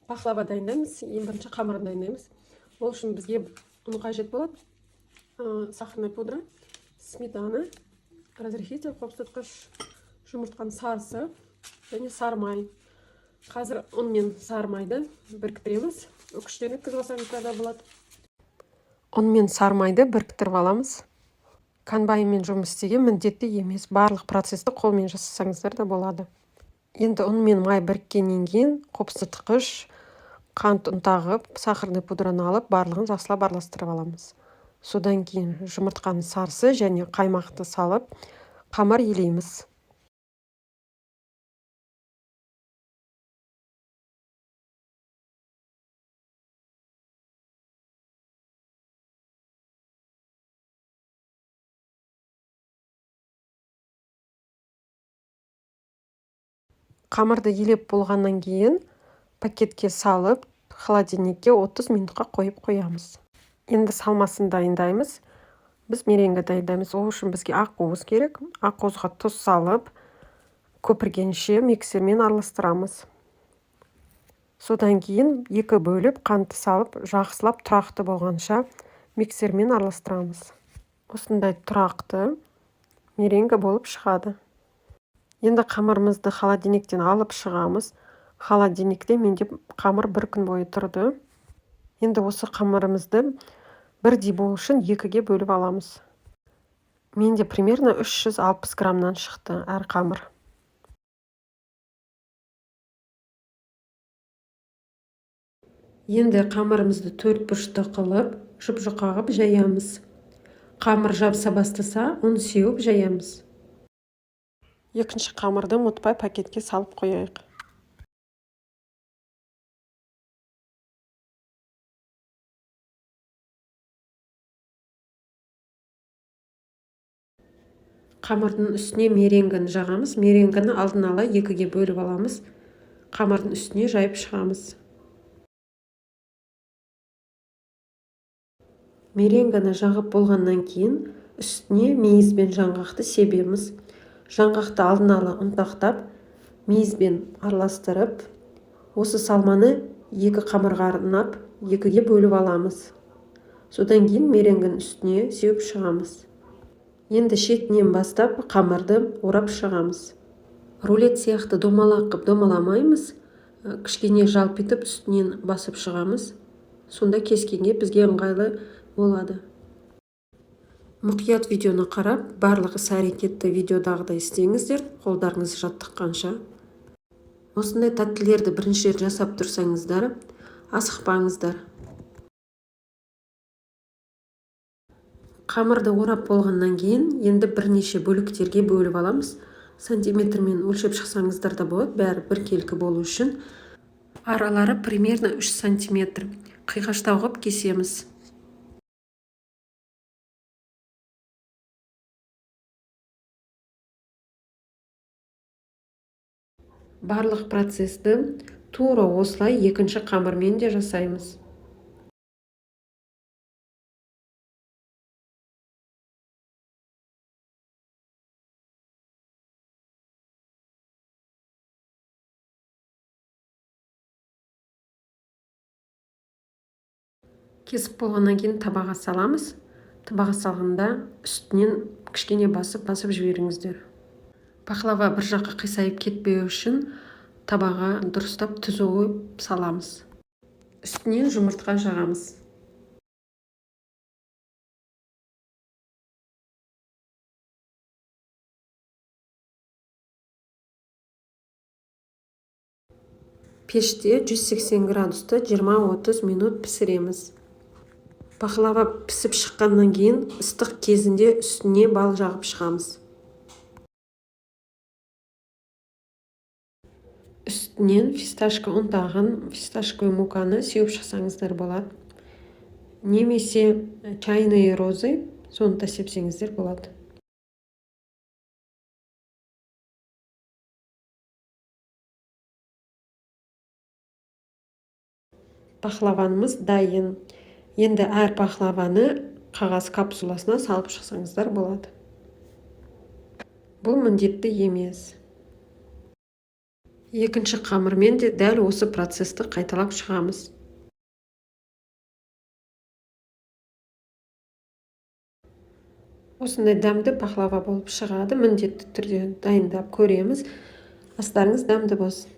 Пахлава дайындаймыз. Ең бірінші қамырын дайындаймыз. Ол үшін бізге ұн қажет болады. Сахарная пудра, сметана, разрыхитель, қоқсытқыш, жұмыртқаның сарысы және сары май. Қазір ұн мен сары майды біріктіреміз. Үкіштен өткізіп алсаңыздар да болады. Ұн мен сары майды біріктіріп аламыз. Комбайнмен жұмыс істеген міндетті емес. Барлық процесті қолмен жасасаңыздар да болады. Енді ұн мен май біріккеннен кейін қоқсытқыш, қант ұнтағып, сахарный пудраны алып, барлығын жақсылап араластырып аламыз. Содан кейін жұмыртқаның сарысы және қаймақты салып, қамыр илейміз. Қамырды елеп болғаннан кейін пакетке салып, холодильникке 30 минутқа қойып қоямыз. Енді салмасын дайындаймыз. Біз меренге дайындаймыз. Ол үшін бізге ақуыз керек. Ақуызға тұз салып, көпіргенше миксермен араластырамыз. Содан кейін екі бөліп, қантты салып, жақсылап тұрақты болғанша миксермен араластырамыз. Осындай тұрақты меренге болып шығады. Енді қамырымызды холодильниктен алып шығамыз. Холодильникте менде қамыр бір күн бойы тұрды. Енді осы қамырымызды бірдей болу үшін екіге бөліп аламыз. Менде примерно 360 граммнан шықты әр қамыр. Енді қамырымызды 4 бұрышты қылып, жұп-жұқа қылып жаямыз. Қамыр жабыса бастаса, оны сеуіп жаямыз. Екінші қамырды ұмытпай пакетке салып қояйық. Қамырдың үстіне меренгіні жағамыз. Меренгіні алдын ала екіге бөліп аламыз. Қамырдың үстіне жайып шығамыз. Меренгіні жағып болғаннан кейін үстіне мейізбен жаңғақты себеміз. Жаңғақты алдын ала ұнтақтап, мейізбен араластырып, осы салманы екі қамырға арнап, екіге бөліп аламыз. Содан кейін меренгінің үстіне сеуіп шығамыз. Енді шетінен бастап қамырды орап шығамыз. Рулет сияқты домалақ қып домаламаймыз. Кішкене жалпитып үстінен басып шығамыз. Сонда кескенге бізге ыңғайлы болады. Мұқият видеоны қарап, барлық іс-әрекетті видеодағыдай істеңіздер, қолдарыңыз жаттыққанша. Осындай тәттілерді бірінші рет жасап тұрсаңыздар, асықпаңыздар. Қамырды орап болғаннан кейін, енді бірнеше бөліктерге бөліп аламыз. Сантиметрмен өлшеп шықсаңыздар да болады, бәрі біркелкі болу үшін. Аралары примерно 3 сантиметр. Қиғаштау қып кесеміз. Барлық процесті тура осылай екінші қамырмен де жасаймыз. Кесіп болғаннан кейін табаға саламыз. Табаға салғанда үстінен кішкене басып жіберіңіздер. Пахлава бір жаққа қисайып кетпеу үшін табаға дұрыстап тұз қойып саламыз. Үстінен жұмыртқа жағамыз. Пеште 180 градуста 20-30 минут пісіреміз. Пахлава пісіп шыққаннан кейін ыстық кезінде үстіне бал жағып шығамыз. Үстінен фисташка ұнтағын, фисташковый муканы сеуіп шықсаңыздар болады. Немесе чайные розы, соны да сепсеңіздер болады. Пахлаванымыз дайын. Енді әр пахлаваны қағаз капсуласына салып шықсаңыздар болады. Бұл міндетті емес. Екінші қамырмен де дәл осы процесті қайталап шығамыз. Осындай дәмді пахлава болып шығады. Міндетті түрде дайындап көреміз. Астарыңыз дәмді болсын.